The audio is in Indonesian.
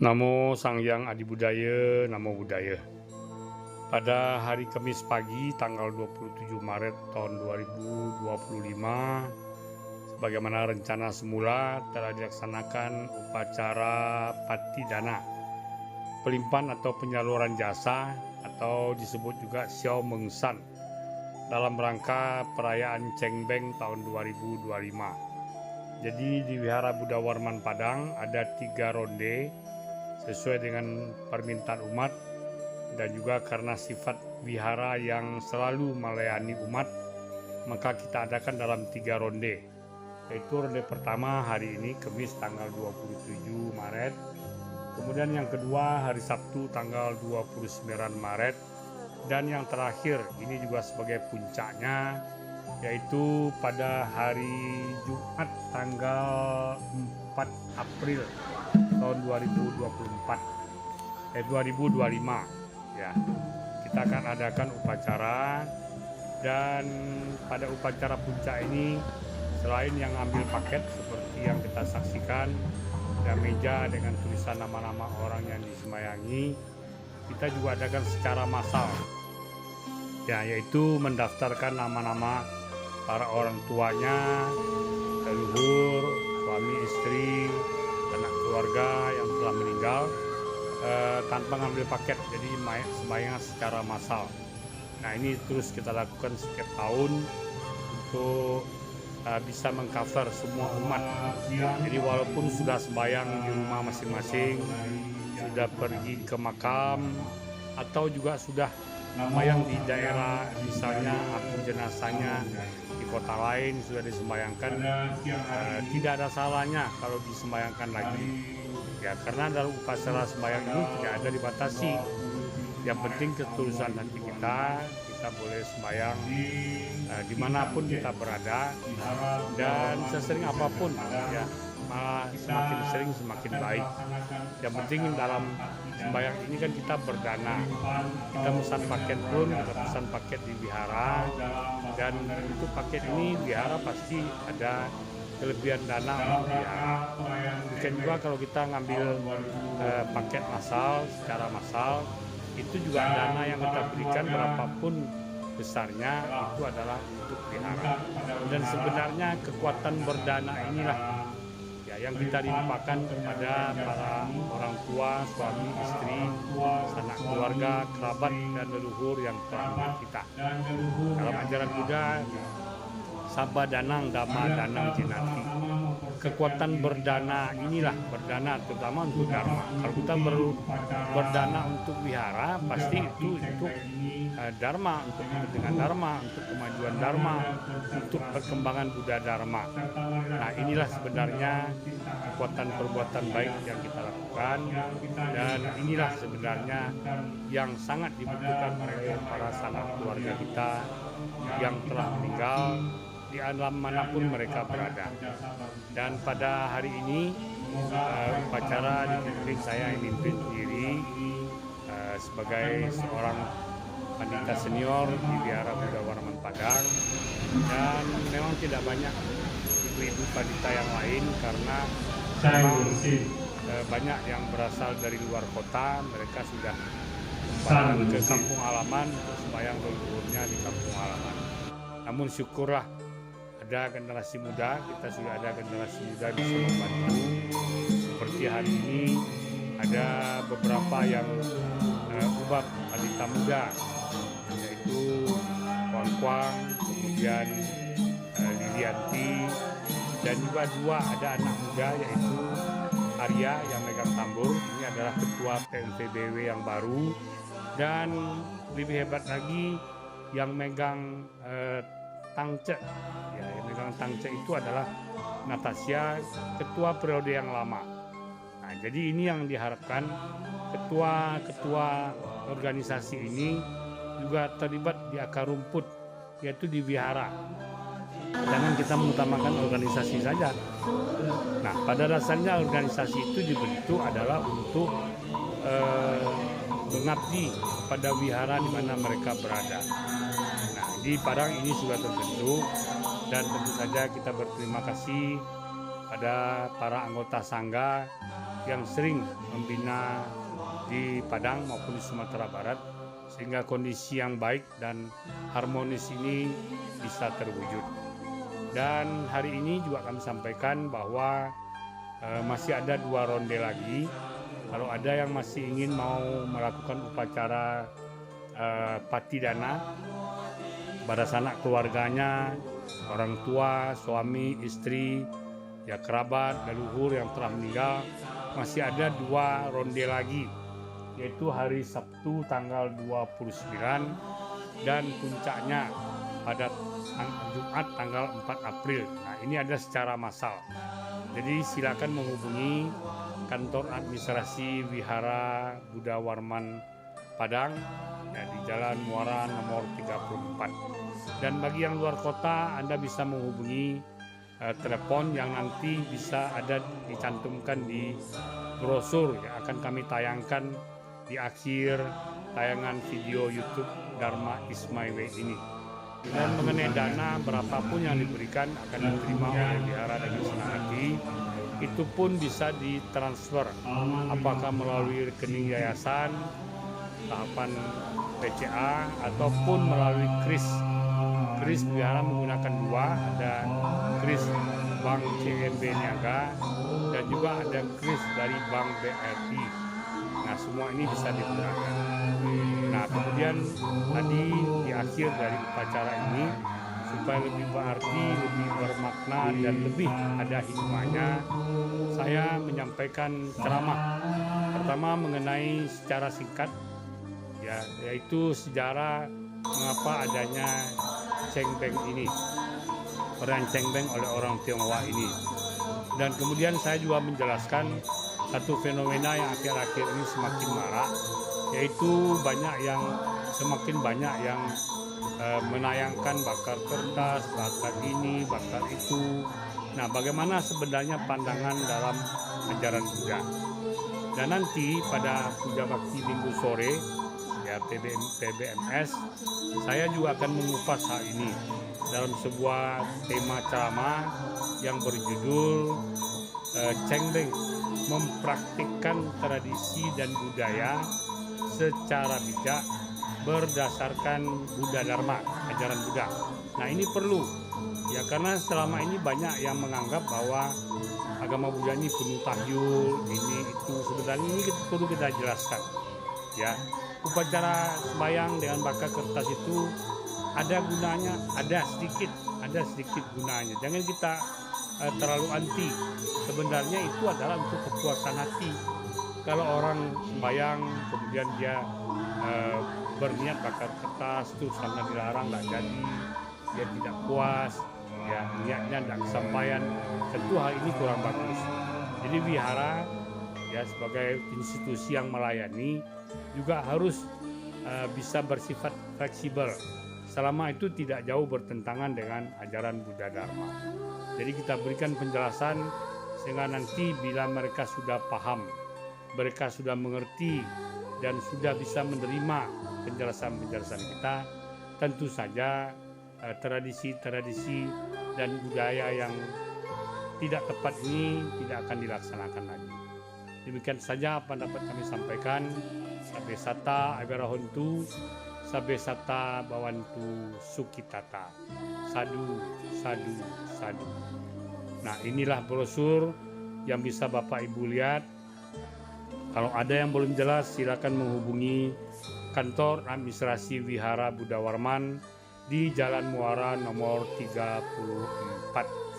Namo Sang Hyang Adi Budaya, Namo Buddhaya. Pada hari Kamis pagi tanggal 27 Maret tahun 2025, sebagaimana rencana semula telah dilaksanakan upacara Patidana, pelimpahan atau penyaluran jasa atau disebut juga Xiao Mengsan, dalam rangka perayaan Cengbeng tahun 2025. Jadi di Wihara Buddha Warman Padang ada 3 ronde sesuai dengan permintaan umat, dan juga karena sifat wihara yang selalu melayani umat, maka kita adakan dalam 3 ronde, yaitu ronde pertama hari ini Kamis tanggal 27 Maret, kemudian yang kedua hari Sabtu tanggal 29 Maret, dan yang terakhir ini juga sebagai puncaknya yaitu pada hari Jumat tanggal 4 April tahun 2025 ya. Kita akan adakan upacara, dan pada upacara puncak ini selain yang ambil paket seperti yang kita saksikan, ada meja dengan tulisan nama-nama orang yang disemayangi, kita juga adakan secara massal ya, yaitu mendaftarkan nama-nama para orang tuanya, leluhur, suami istri, anak keluarga yang telah meninggal, tanpa ngambil paket, jadi sembahyang secara massal. Nah, ini terus kita lakukan setiap tahun untuk bisa mengcover semua umat. Jadi walaupun sudah sembahyang di rumah masing-masing, sudah pergi ke makam, atau juga sudah sembahyang di daerah, misalnya akun jenazahnya di kota lain sudah disembayangkan, tidak ada salahnya kalau disembayangkan lagi ya, karena dalam upacara sembahyang ini tidak ada dibatasi. Yang penting ketulusan hati kita boleh sembahyang dimanapun kita berada, dan sesering apapun ya, malah semakin sering semakin baik. Yang penting dalam sembahyang ini kan kita berdana, kita pesan paket pun, kita pesan paket di wihara, dan untuk paket ini wihara pasti ada kelebihan dana untuk wihara. Mungkin juga kalau kita ngambil paket massal, secara massal, itu juga dana yang kita berikan berapapun besarnya itu adalah untuk wihara. Dan sebenarnya kekuatan berdana inilah ya yang kita limpahkan kepada para orang tua, suami, istri, sanak keluarga, kerabat, dan leluhur yang telah mendidik kita. Dalam ajaran Buddha, Sabba Danang Dhamma Danang Jinati. Kekuatan berdana inilah, berdana terutama untuk dharma. Kalau kita berdana untuk wihara, pasti itu untuk dharma, untuk kepentingan dharma, untuk kemajuan dharma, untuk perkembangan Buddha dharma. Nah, inilah sebenarnya kekuatan perbuatan baik yang kita lakukan, dan inilah sebenarnya yang sangat dibutuhkan oleh para sanak keluarga kita yang telah meninggal di alam manapun mereka berada. Dan pada hari ini upacara dipimpin saya yang mimpin sendiri sebagai seorang pandita senior di Wihara Buddha Warman Padang, dan memang tidak banyak ibu-ibu pandita yang lain karena memang banyak yang berasal dari luar kota. Mereka sudah kembali ke kampung halaman untuk sembahyang leluhurnya di kampung halaman. Namun syukurlah ada generasi muda, kita sudah ada generasi muda bisa membantu. Seperti hari ini ada beberapa yang ubah pandita muda, yaitu Kuang, kemudian Lilianti, dan juga 2 ada anak muda yaitu Arya yang megang tambur. Ini adalah ketua PMPBW yang baru, dan lebih hebat lagi yang megang tangce ya, yang megang tangce itu adalah Natasha, ketua periode yang lama. Nah, jadi ini yang diharapkan ketua organisasi ini juga terlibat di akar rumput, yaitu di wihara. Jangan kita mengutamakan organisasi saja. Nah, pada dasarnya organisasi itu dibentuk adalah untuk mengabdi pada wihara di mana mereka berada. Nah, di Padang ini sudah terbentuk, dan tentu saja kita berterima kasih pada para anggota sangga yang sering membina di Padang maupun di Sumatera Barat, sehingga kondisi yang baik dan harmonis ini bisa terwujud. Dan hari ini juga kami sampaikan bahwa masih ada 2 ronde lagi. Kalau ada yang masih ingin mau melakukan upacara patidana pada sanak keluarganya, orang tua, suami, istri, ya kerabat, leluhur yang telah meninggal, masih ada 2 ronde lagi, yaitu hari Sabtu tanggal 29 dan puncaknya pada Jumat tanggal 4 April. Nah, ini ada secara massal. Jadi silakan menghubungi kantor administrasi Wihara Buddha Warman Padang ya, di Jalan Muara nomor 34. Dan bagi yang luar kota, Anda bisa menghubungi telepon yang nanti bisa ada dicantumkan di brosur yang akan kami tayangkan di akhir tayangan video YouTube Dharma is my way ini. Dan mengenai dana berapapun yang diberikan akan diterima oleh Wihara dengan senang hati. Itu pun bisa ditransfer, apakah melalui rekening yayasan, tahapan PCA, ataupun melalui kris. Kris Wihara menggunakan 2, ada kris Bank CMB Niaga dan juga ada kris dari Bank BRI. Nah, semua ini bisa digunakan. Nah, kemudian tadi di akhir dari upacara ini, supaya lebih berarti, lebih bermakna, dan lebih ada hikmahnya, saya menyampaikan ceramah. Pertama mengenai secara singkat, ya, yaitu sejarah mengapa adanya cengbeng ini, perayaan cengbeng oleh orang Tionghoa ini. Dan kemudian saya juga menjelaskan satu fenomena yang akhir-akhir ini semakin marak, yaitu semakin banyak yang menayangkan bakar kertas, bakar ini, bakar itu. Nah, bagaimana sebenarnya pandangan dalam ajaran Buddha? Dan nanti pada Puja Bakti Minggu sore, ya PBMS, saya juga akan mengupas hal ini dalam sebuah tema ceramah yang berjudul Cengbeng, mempraktikkan tradisi dan budaya secara bijak berdasarkan Buddha Dharma, ajaran Buddha. Nah, ini perlu ya, karena selama ini banyak yang menganggap bahwa agama Buddha ini penuh tahyul, ini itu. Sebenarnya ini perlu kita jelaskan ya. Upacara sembahyang dengan bakar kertas itu ada gunanya, ada sedikit gunanya. Jangan kita terlalu anti. Sebenarnya itu adalah untuk kepuasan hati. Kalau orang sembahyang kemudian dia berniat bakar kertas terus karena dilarang nggak jadi, dia tidak puas, ya niatnya tidak kesampaian, tentu hal ini kurang bagus. Jadi wihara ya sebagai institusi yang melayani juga harus bisa bersifat fleksibel selama itu tidak jauh bertentangan dengan ajaran Buddha Dharma. Jadi kita berikan penjelasan sehingga nanti bila mereka sudah paham, mereka sudah mengerti dan sudah bisa menerima penjelasan-penjelasan kita, tentu saja tradisi-tradisi dan budaya yang tidak tepat ini tidak akan dilaksanakan lagi. Demikian saja apa dapat kami sampaikan. Sabe sata aberahontu, sabe sata bawantu sukitata. Sadu, sadu, sadu. Nah, inilah brosur yang bisa Bapak Ibu lihat. Kalau ada yang belum jelas, silakan menghubungi kantor administrasi Wihara Buddha Warman di Jalan Muara nomor 34.